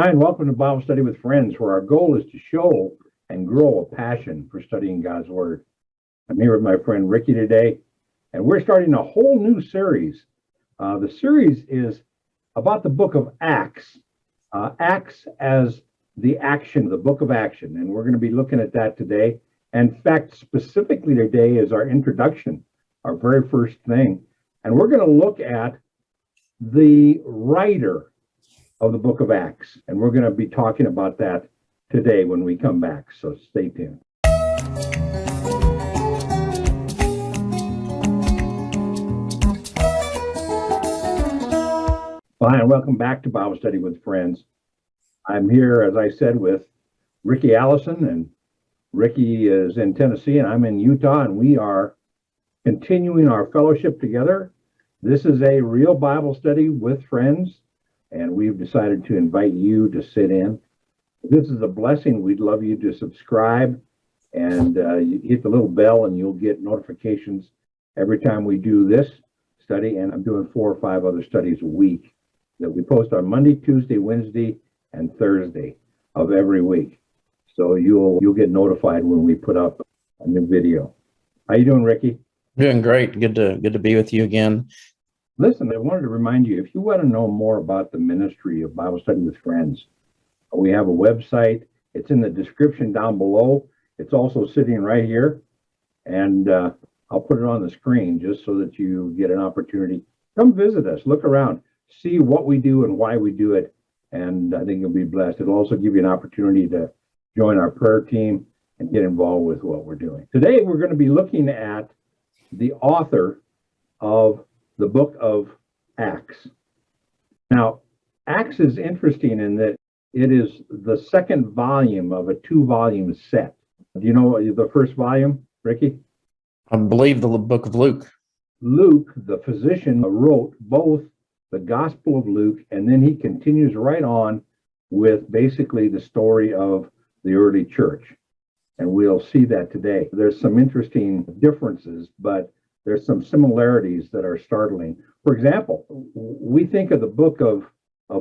Hi, and welcome to Bible Study with Friends, where our goal is to show and grow a passion for studying God's Word. I'm here with my friend Ricky today, and we're starting a whole new series. The series is about the book of Acts, Acts as the action, the book of action, and we're going to be looking at that today. In fact, specifically today is our introduction, our very first thing, and we're going to look at the writer of the book of Acts. And we're going to be talking about that today when we come back. So stay tuned. Hi, and welcome back to Bible Study with Friends. I'm here, as I said, with Ricky Allison, and Ricky is in Tennessee and I'm in Utah, and we are continuing our fellowship together. This is a real Bible study with friends, and we've decided to invite you to sit in. If this is a blessing, we'd love you to subscribe and you hit the little bell and you'll get notifications every time we do this study. And I'm doing 4 or 5 other studies a week that we post on Monday, Tuesday, Wednesday, and Thursday of every week. So you'll get notified when we put up a new video. How you doing, Ricky? Doing great. Good to be with you again. Listen, I wanted to remind you, if you want to know more about the ministry of Bible Study with Friends, we have a website. It's in the description down below. It's also sitting right here. And I'll put it on the screen just so that you get an opportunity. Come visit us, look around, see what we do and why we do it. And I think you'll be blessed. It'll also give you an opportunity to join our prayer team and get involved with what we're doing. Today, we're going to be looking at the author of the book of Acts. Now, Acts is interesting in that it is the second volume of a 2-volume set. Do you know the first volume, Ricky? I believe the book of Luke. Luke, the physician, wrote both the Gospel of Luke, and then he continues right on with basically the story of the early church. And we'll see that today. There's some interesting differences, but there's some similarities that are startling. For example, we think of the book of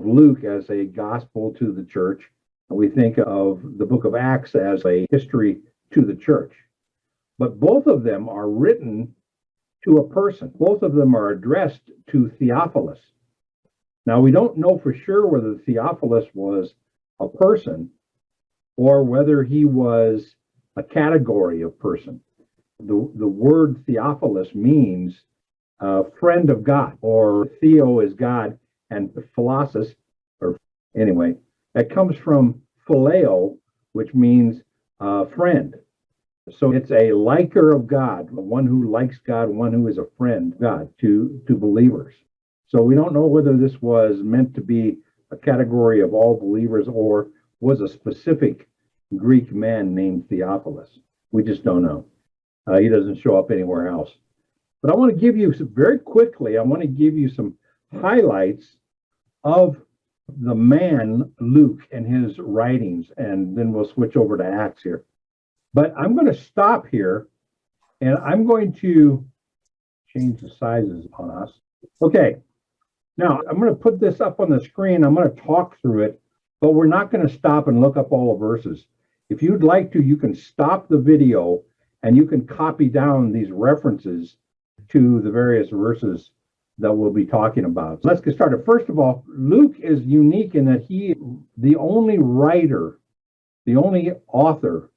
Luke as a gospel to the church, and we think of the book of Acts as a history to the church. But both of them are written to a person. Both of them are addressed to Theophilus. Now, we don't know for sure whether Theophilus was a person or whether he was a category of person. The word Theophilus means friend of God, or Theo is God, and Philosopher, or anyway, that comes from phileo, which means friend. So it's a liker of God, one who likes God, one who is a friend of God to believers. So we don't know whether this was meant to be a category of all believers or was a specific Greek man named Theophilus. We just don't know. He doesn't show up anywhere else. But I want to give you very quickly, I want to give you some highlights of the man Luke and his writings, and then we'll switch over to Acts here. But I'm going to stop here, and I'm going to change the sizes on us. Okay, now I'm going to put this up on the screen. I'm going to talk through it, but we're not going to stop and look up all the verses. If you'd like to, you can stop the video and you can copy down these references to the various verses that we'll be talking about. So let's get started. First of all, Luke is unique in that he is the only writer, the only author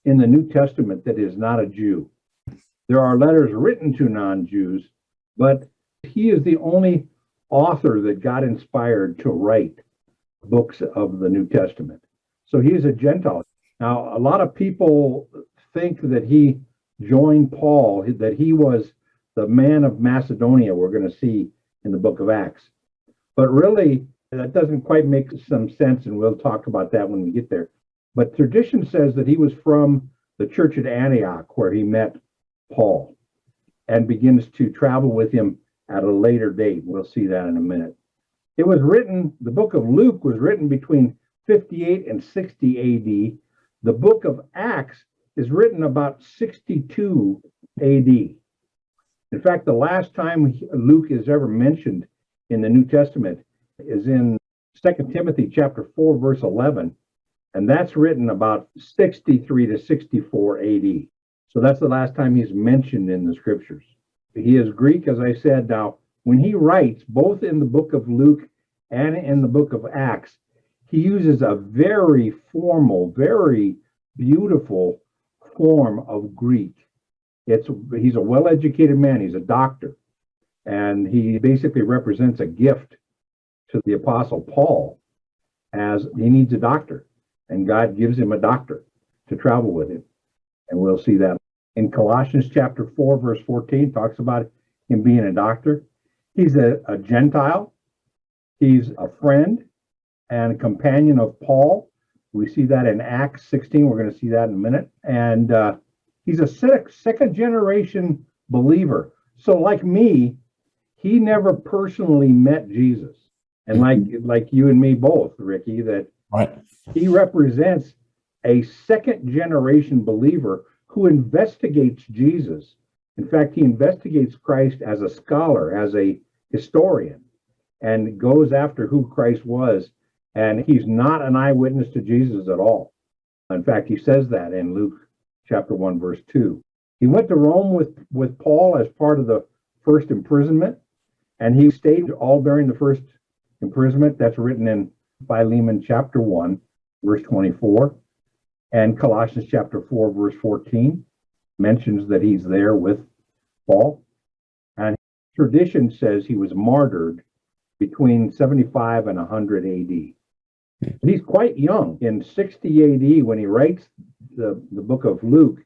in the New Testament that is not a Jew. There are letters written to non-Jews, but he is the only author that God inspired to write books of the New Testament. So he is a Gentile. Now, a lot of people think that he joined Paul, that he was the man of Macedonia we're going to see in the book of Acts. But really, that doesn't quite make some sense, and we'll talk about that when we get there. But tradition says that he was from the church at Antioch, where he met Paul, and begins to travel with him at a later date. We'll see that in a minute. It was written, the book of Luke was written between 58 and 60 AD. The book of Acts is written about 62 AD. In fact, the last time Luke is ever mentioned in the New Testament is in 2 Timothy chapter 4, verse 11, and that's written about 63 to 64 AD. So that's the last time he's mentioned in the scriptures. He is Greek, as I said. Now, when he writes, both in the book of Luke and in the book of Acts, he uses a very formal, very beautiful form of Greek. He's a well-educated man. He's a doctor. And he basically represents a gift to the Apostle Paul, as he needs a doctor. And God gives him a doctor to travel with him. And we'll see that. In Colossians chapter 4, verse 14, talks about him being a doctor. He's a Gentile. He's a friend and a companion of Paul. We see that in Acts 16. We're going to see that in a minute. And he's a second generation believer. So like me, he never personally met Jesus. And like you and me both, Ricky, that Right. he represents a second generation believer who investigates Jesus. In fact, he investigates Christ as a scholar, as a historian, and goes after who Christ was. And he's not an eyewitness to Jesus at all. In fact, he says that in Luke chapter 1, verse 2. He went to Rome with Paul as part of the first imprisonment, and he stayed all during the first imprisonment. That's written in Philemon chapter 1, verse 24. And Colossians chapter 4, verse 14 mentions that he's there with Paul. And tradition says he was martyred between 75 and 100 AD. He's quite young. In 60 AD, when he writes the book of Luke,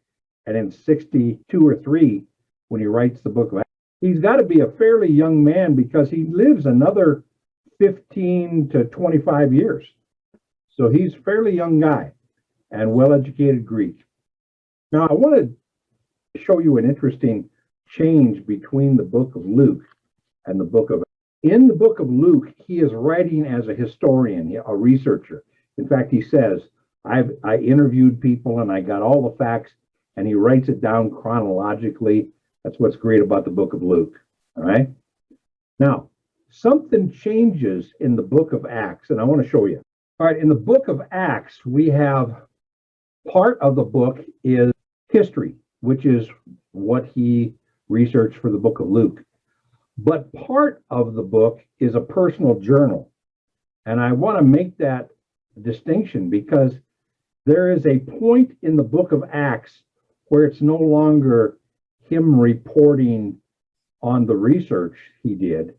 and in 62 or 3, when he writes the book of Acts, he's got to be a fairly young man because he lives another 15 to 25 years. So he's a fairly young guy and well-educated Greek. Now, I want to show you an interesting change between the book of Luke and the book of Acts. In the book of Luke, he is writing as a historian, a researcher. In fact, he says, I interviewed people and I got all the facts, and he writes it down chronologically. That's what's great about the book of Luke. All right. Now, something changes in the book of Acts, and I want to show you. All right. In the book of Acts, we have part of the book is history, which is what he researched for the book of Luke. But part of the book is a personal journal. And I want to make that distinction because there is a point in the book of Acts where it's no longer him reporting on the research he did,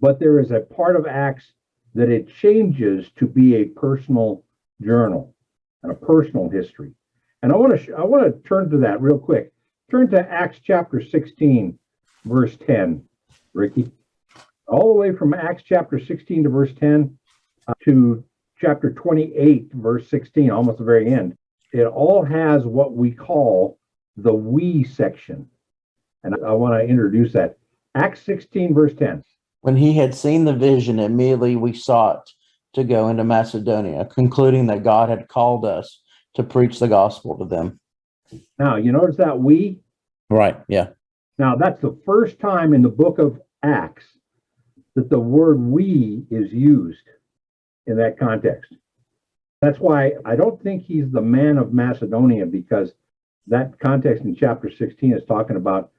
but there is a part of Acts that it changes to be a personal journal and a personal history. And I want to turn to that real quick. Turn to Acts chapter 16, verse 10, Ricky. All the way from Acts chapter 16 to verse 10 to chapter 28, verse 16, almost the very end. It all has what we call the we section. And I want to introduce that. Acts 16, verse 10. When he had seen the vision, immediately we sought to go into Macedonia, concluding that God had called us to preach the gospel to them. Now, you notice that we? Right, yeah. Now, that's the first time in the book of Acts that the word we is used in that context. That's why I don't think he's the man of Macedonia, because that context in chapter 16 is talking about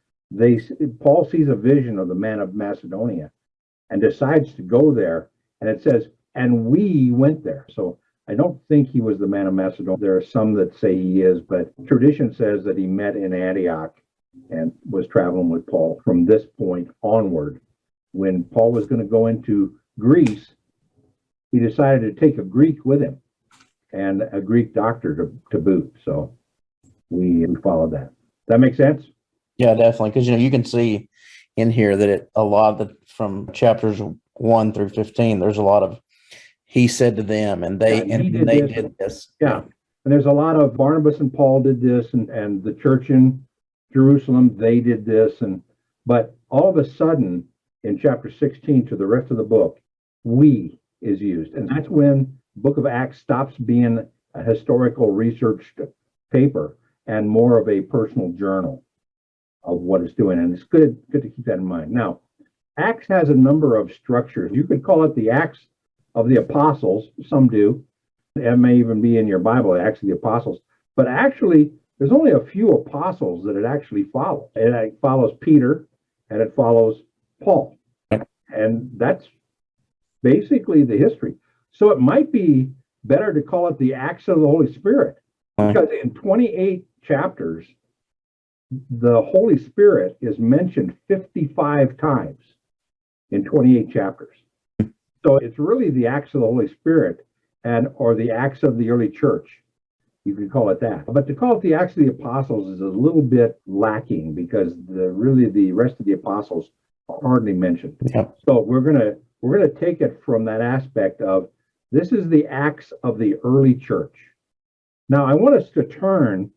Paul sees a vision of the man of Macedonia and decides to go there. And it says, and we went there. So I don't think he was the man of Macedonia. There are some that say he is, but tradition says that he met in Antioch and was traveling with Paul from this point onward. When Paul was going to go into Greece, he decided to take a Greek with him and a Greek doctor to boot. So we followed that. That make sense? Yeah, definitely. Because, you can see in here that a lot of from chapters 1 through 15, there's a lot of he said to them, and they did this. Yeah. And there's a lot of Barnabas and Paul did this, and the church in Jerusalem, they did this. But all of a sudden, in chapter 16 to the rest of the book, we is used. And that's when the book of Acts stops being a historical research paper and more of a personal journal of what it's doing. And it's good to keep that in mind. Now, Acts has a number of structures. You could call it the Acts of the apostles. Some do. It may even be in your Bible, Acts of the Apostles. But actually, there's only a few apostles that it actually follows. It follows Peter and it follows Paul. And that's basically the history. So it might be better to call it the Acts of the Holy Spirit, because in 28 chapters, the Holy Spirit is mentioned 55 times in 28 chapters. So it's really the Acts of the Holy Spirit or the Acts of the early church. You could call it that. But to call it the Acts of the Apostles is a little bit lacking, because the rest of the apostles are hardly mentioned. Yep. So we're gonna take it from that aspect of this is the Acts of the early church. Now I want us to turn,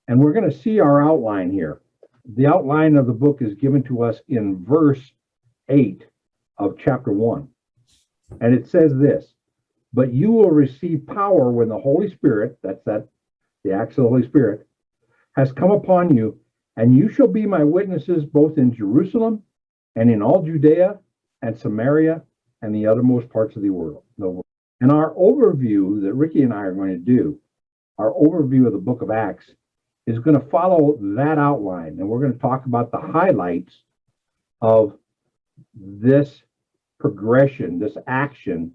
and we're going to see our outline here. The outline of the book is given to us in verse 8 of chapter 1. And it says this: but you will receive power when the Holy Spirit, the Acts of the Holy Spirit, has come upon you, and you shall be my witnesses both in Jerusalem and in all Judea and Samaria and the uttermost parts of the world. And our overview that Ricky and I are going to do, our overview of the book of Acts, is going to follow that outline. And we're going to talk about the highlights of this progression, this action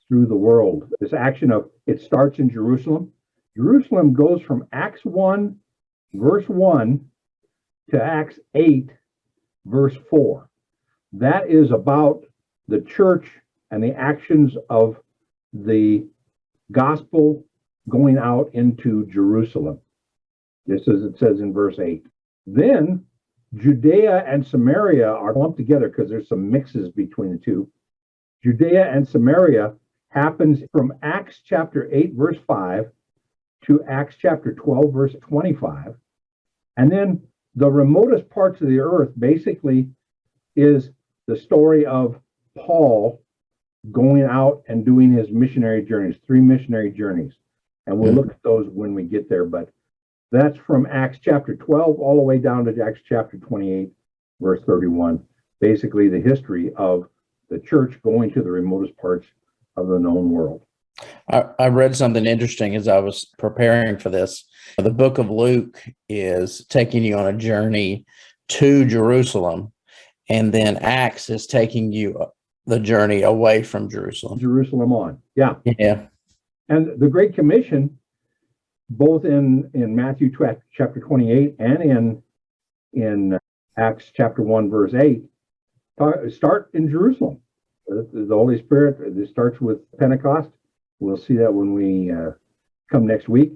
through the world. This action of, it starts in Jerusalem. Jerusalem goes from Acts 1, verse 1 to Acts 8, verse 4. That is about the church and the actions of the gospel going out into Jerusalem, just as it says in verse 8. Then Judea and Samaria are lumped together because there's some mixes between the two. Judea and Samaria happens from Acts chapter 8, verse 5 to Acts chapter 12, verse 25. And then the remotest parts of the earth basically is the story of Paul going out and doing his missionary journeys, 3 missionary journeys. And we'll look at those when we get there. But that's from Acts chapter 12 all the way down to Acts chapter 28, verse 31. Basically, the history of the church going to the remotest parts of the known world. I read something interesting as I was preparing for this. The book of Luke is taking you on a journey to Jerusalem, and then Acts is taking you the journey away from Jerusalem. Jerusalem on. Yeah. Yeah. And the Great Commission, both in Matthew chapter 28 and in Acts chapter 1, verse 8, start in Jerusalem. The Holy Spirit, this starts with Pentecost. We'll see that when we come next week.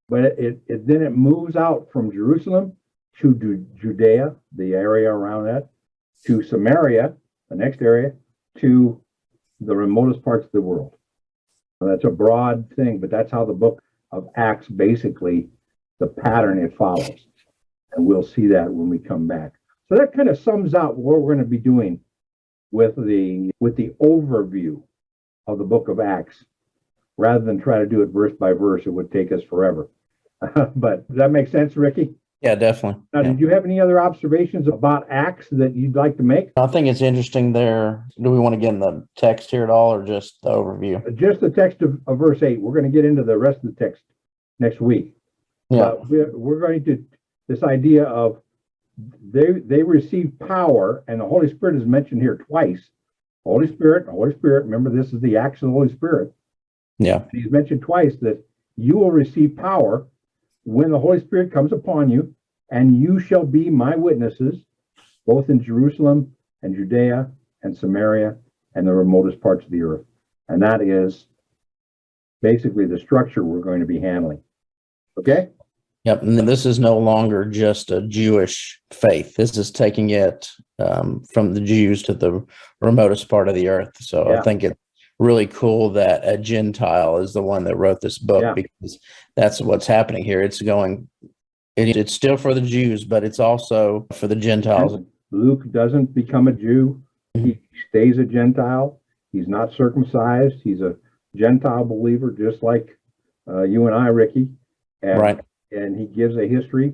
But then it moves out from Jerusalem to Judea, the area around that, to Samaria, the next area, to the remotest parts of the world. And that's a broad thing, but that's how the book of Acts, basically, the pattern it follows. And we'll see that when we come back. So that kind of sums up what we're going to be doing with the overview of the book of Acts. Rather than try to do it verse by verse, it would take us forever. But does that make sense, Ricky? Yeah, definitely. Now, yeah. Did you have any other observations about Acts that you'd like to make? I think it's interesting there. Do we want to get in the text here at all, or just the overview? Just the text of verse 8. We're going to get into the rest of the text next week. Yeah. We're going to, this idea of they receive power, and the Holy Spirit is mentioned here twice. Holy Spirit, remember this is the Acts of the Holy Spirit. Yeah. He's mentioned twice that you will receive power when the Holy Spirit comes upon you, and you shall be my witnesses, both in Jerusalem and Judea and Samaria and the remotest parts of the earth. And that is basically the structure we're going to be handling. Okay? Yep. And this is no longer just a Jewish faith. This is taking it from the Jews to the remotest part of the earth. So yeah. I think it's really cool that a Gentile is the one that wrote this book, because that's what's happening here. It's still for the Jews, but it's also for the Gentiles. And Luke doesn't become a Jew. He stays a Gentile. He's not circumcised. He's a Gentile believer, just like you and I, Ricky. And, right. And he gives a history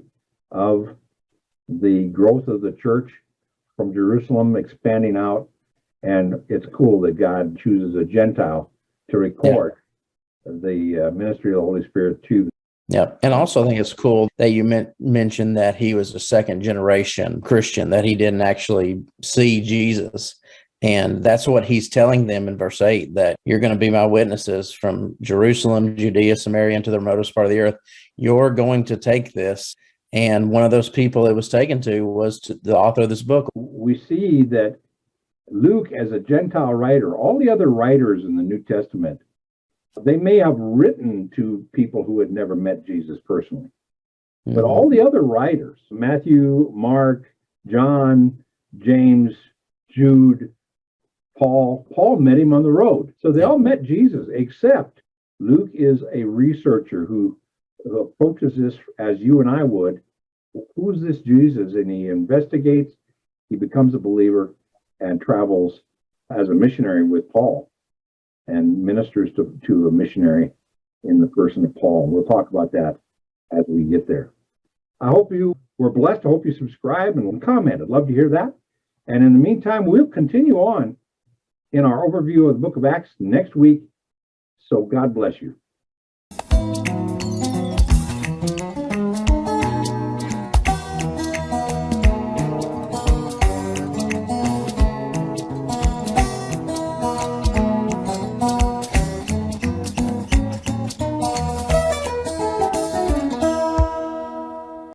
of the growth of the church from Jerusalem expanding out And it's cool that God chooses a Gentile to record the ministry of the Holy Spirit to. Yeah. And also, I think it's cool that you mentioned that he was a second generation Christian, that he didn't actually see Jesus. And that's what he's telling them in verse 8, that you're going to be my witnesses from Jerusalem, Judea, Samaria, and to the remotest part of the earth. You're going to take this. And one of those people it was taken to was the author of this book. We see that Luke, as a Gentile writer, all the other writers in the New Testament, they may have written to people who had never met Jesus personally. But all the other writers, Matthew, Mark, John, James, Jude, Paul met him on the road. So they all met Jesus, except Luke is a researcher who approaches this as you and I would. Who's this Jesus? And he investigates, he becomes a believer, and travels as a missionary with Paul and ministers to a missionary in the person of Paul. And we'll talk about that as we get there. I hope you were blessed. I hope you subscribe and comment. I'd love to hear that. And in the meantime, we'll continue on in our overview of the book of Acts next week. So God bless you.